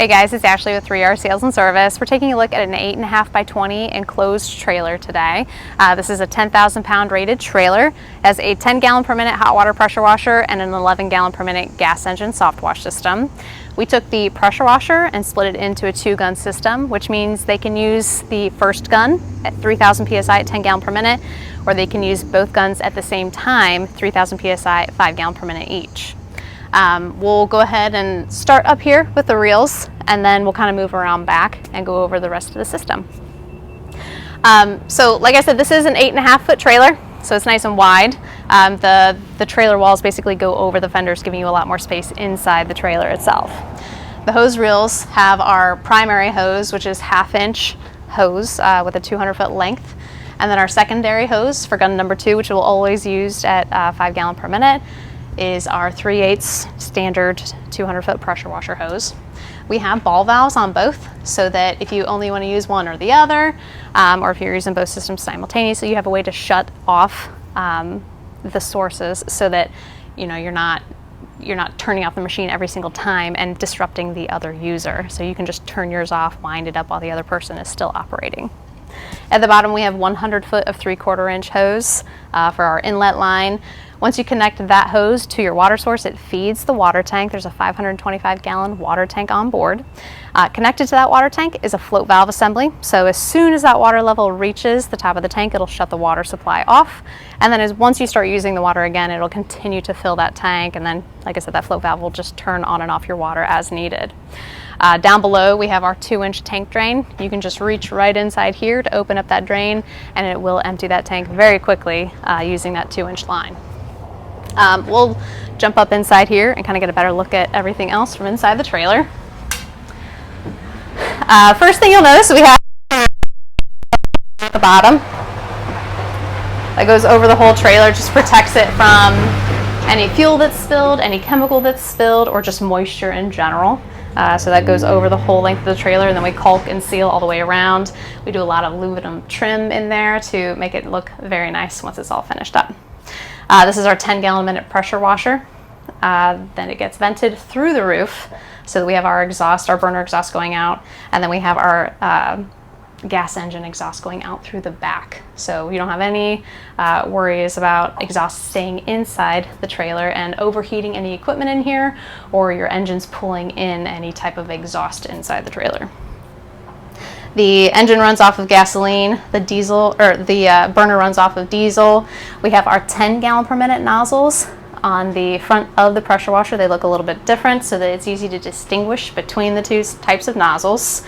Hey guys, it's Ashley with 3R Sales and Service. We're taking a look at an 8.5 by 20 enclosed trailer today. This is a 10,000 pound rated trailer. It has a 10 gallon per minute hot water pressure washer and an 11 gallon per minute gas engine soft wash system. We took the pressure washer and split it into a 2-gun system, which means they can use the first gun at 3,000 psi at 10 gallon per minute, or they can use both guns at the same time, 3,000 psi at 5 gallon per minute each. We'll go ahead and start up here with the reels, and then we'll kind of move around back and go over the rest of the system. So like I said, this is an 8.5 foot trailer, so it's nice and wide. The trailer walls basically go over the fenders, giving you a lot more space inside the trailer itself. The hose reels have our primary hose, which is 1/2 inch hose with a 200 foot length. And then our secondary hose for gun number 2, which we'll always use at 5 gallon per minute, is our 3/8 standard 200 foot pressure washer hose. We have ball valves on both, so that if you only want to use one or the other, or if you're using both systems simultaneously, you have a way to shut off the sources, so that you're not turning off the machine every single time and disrupting the other user. So you can just turn yours off, wind it up while the other person is still operating. At the bottom we have 100 foot of 3/4 inch hose for our inlet line. Once you connect that hose to your water source, it feeds the water tank. There's a 525 gallon water tank on board. Connected to that water tank is a float valve assembly. So as soon as that water level reaches the top of the tank, it'll shut the water supply off. And then once you start using the water again, it'll continue to fill that tank. And then, like I said, that float valve will just turn on and off your water as needed. Down below we have our 2-inch tank drain. You can just reach right inside here to open up that drain, and it will empty that tank very quickly using that 2-inch line. We'll jump up inside here and kind of get a better look at everything else from inside the trailer. First thing you'll notice, we have at the bottom that goes over the whole trailer, just protects it from any fuel that's spilled, any chemical that's spilled, or just moisture in general. So that goes over the whole length of the trailer, and then we caulk and seal all the way around. We do a lot of aluminum trim in there to make it look very nice once it's all finished up. This is our 10 gallon minute pressure washer. Then it gets vented through the roof, so that we have our exhaust, our burner exhaust going out, and then we have our gas engine exhaust going out through the back. So you don't have any worries about exhaust staying inside the trailer and overheating any equipment in here, or your engines pulling in any type of exhaust inside the trailer. The engine runs off of gasoline, the burner runs off of diesel. We have our 10 gallon per minute nozzles on the front of the pressure washer. They look a little bit different, so that it's easy to distinguish between the two types of nozzles.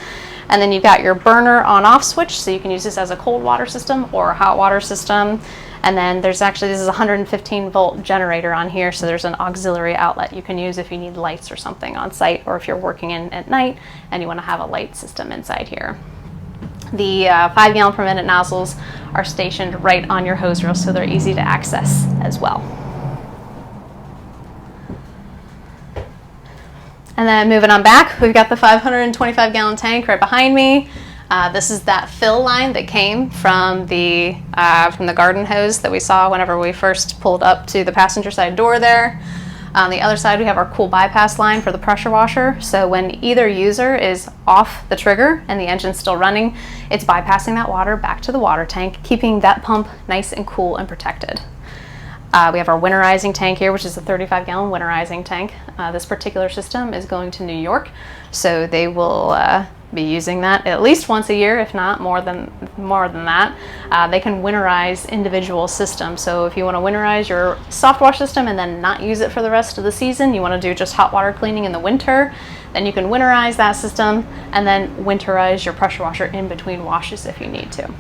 And then you've got your burner on-off switch, so you can use this as a cold water system or a hot water system. And then this is a 115 volt generator on here, so there's an auxiliary outlet you can use if you need lights or something on site, or if you're working in at night and you want to have a light system inside here. The 5 gallon per minute nozzles are stationed right on your hose reel, so they're easy to access as well. And then moving on back, we've got the 525 gallon tank right behind me. This is that fill line that came from the garden hose that we saw whenever we first pulled up to the passenger side door there. On the other side, we have our cool bypass line for the pressure washer. So when either user is off the trigger and the engine's still running, it's bypassing that water back to the water tank, keeping that pump nice and cool and protected. We have our winterizing tank here, which is a 35 gallon winterizing tank. This particular system is going to New York, so they will be using that at least once a year, if not more than that. They can winterize individual systems. So if you want to winterize your soft wash system and then not use it for the rest of the season, you want to do just hot water cleaning in the winter, then you can winterize that system and then winterize your pressure washer in between washes if you need to.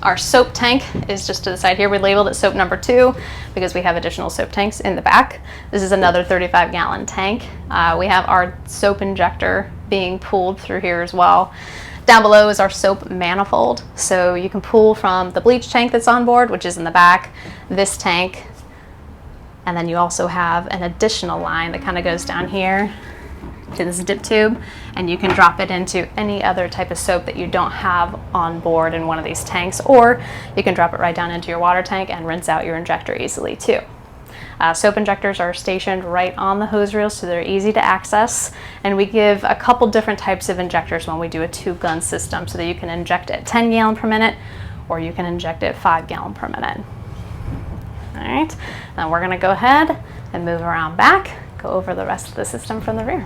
Our soap tank is just to the side here. We labeled it soap number 2 because we have additional soap tanks in the back. This is another 35 gallon tank. We have our soap injector being pulled through here as well. Down below is our soap manifold. So you can pull from the bleach tank that's on board, which is in the back, this tank, and then you also have an additional line that kind of goes down here to this dip tube, and you can drop it into any other type of soap that you don't have on board in one of these tanks, or you can drop it right down into your water tank and rinse out your injector easily too. Soap injectors are stationed right on the hose reel, so they're easy to access. And we give a couple different types of injectors when we do a 2-gun system, so that you can inject at 10 gallon per minute, or you can inject at 5 gallon per minute. All right, now we're gonna go ahead and move around back, go over the rest of the system from the rear.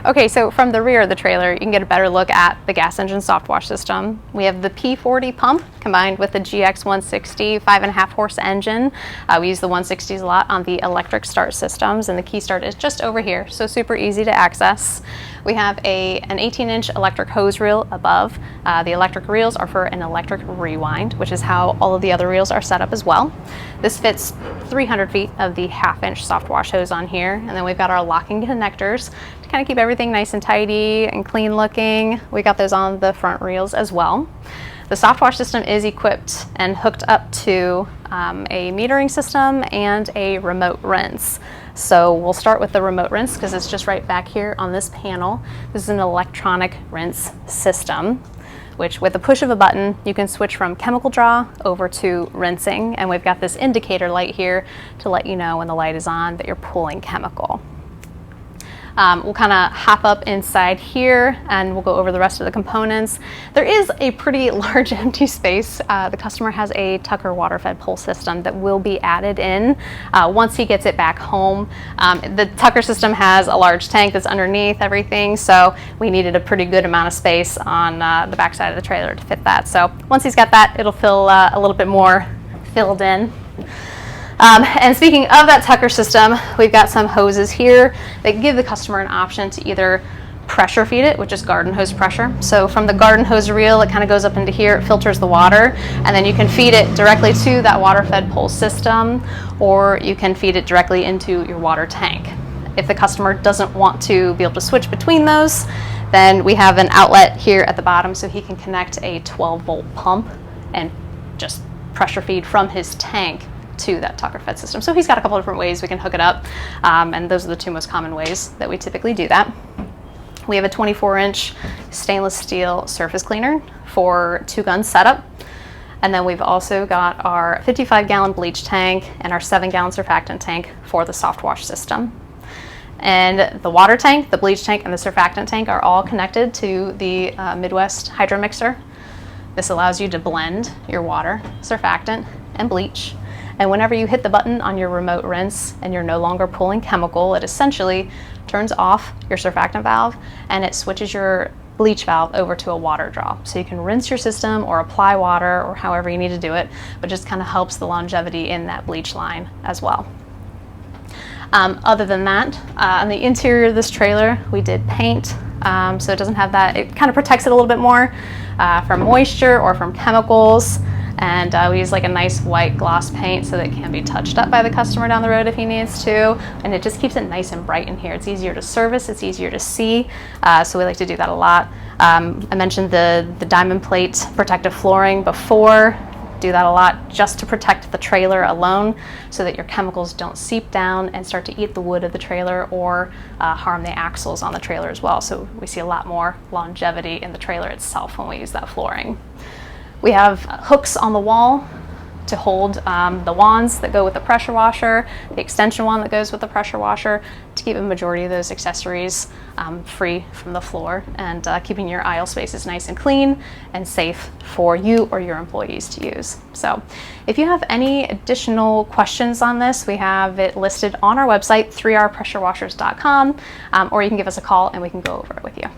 Okay, so from the rear of the trailer, you can get a better look at the gas engine soft wash system. We have the P40 pump combined with the GX160 5.5 horse engine. We use the 160s a lot on the electric start systems, and the key start is just over here, so super easy to access. We have an 18-inch electric hose reel above. The electric reels are for an electric rewind, which is how all of the other reels are set up as well. This fits 300 feet of the 1/2-inch soft wash hose on here, and then we've got our locking connectors to kind of keep everything nice and tidy and clean looking. We got those on the front reels as well. The soft wash system is equipped and hooked up to a metering system and a remote rinse. So we'll start with the remote rinse because it's just right back here on this panel. This is an electronic rinse system, which with the push of a button, you can switch from chemical draw over to rinsing. And we've got this indicator light here to let you know when the light is on that you're pulling chemical. We'll kind of hop up inside here and we'll go over the rest of the components. There is a pretty large empty space. The customer has a Tucker water-fed pull system that will be added in once he gets it back home. The Tucker system has a large tank that's underneath everything, so we needed a pretty good amount of space on the back side of the trailer to fit that. So once he's got that, it'll feel a little bit more filled in. And speaking of that Tucker system, we've got some hoses here that give the customer an option to either pressure feed it, which is garden hose pressure. So from the garden hose reel, it kind of goes up into here, it filters the water, and then you can feed it directly to that water-fed pull system, or you can feed it directly into your water tank. If the customer doesn't want to be able to switch between those, then we have an outlet here at the bottom so he can connect a 12-volt pump and just pressure feed from his tank to that Tucker fed system. So he's got a couple different ways we can hook it up, and those are the two most common ways that we typically do that. We have a 24-inch stainless steel surface cleaner for 2-gun setup, and then we've also got our 55-gallon bleach tank and our 7-gallon surfactant tank for the soft wash system. And the water tank, the bleach tank, and the surfactant tank are all connected to the Midwest hydro mixer. This allows you to blend your water, surfactant, and bleach. And whenever you hit the button on your remote rinse and you're no longer pulling chemical, it essentially turns off your surfactant valve and it switches your bleach valve over to a water draw. So you can rinse your system or apply water or however you need to do it, but just kind of helps the longevity in that bleach line as well. Other than that, on the interior of this trailer, we did paint, so it doesn't have that. It kind of protects it a little bit more from moisture or from chemicals. And we use like a nice white gloss paint so that it can be touched up by the customer down the road if he needs to. And it just keeps it nice and bright in here. It's easier to service, it's easier to see. So we like to do that a lot. I mentioned the diamond plate protective flooring before. Do that a lot just to protect the trailer alone so that your chemicals don't seep down and start to eat the wood of the trailer or harm the axles on the trailer as well. So we see a lot more longevity in the trailer itself when we use that flooring. We have hooks on the wall to hold the wands that go with the pressure washer, the extension wand that goes with the pressure washer, to keep a majority of those accessories free from the floor and keeping your aisle spaces nice and clean and safe for you or your employees to use. So if you have any additional questions on this, we have it listed on our website, 3rpressurewashers.com, or you can give us a call and we can go over it with you.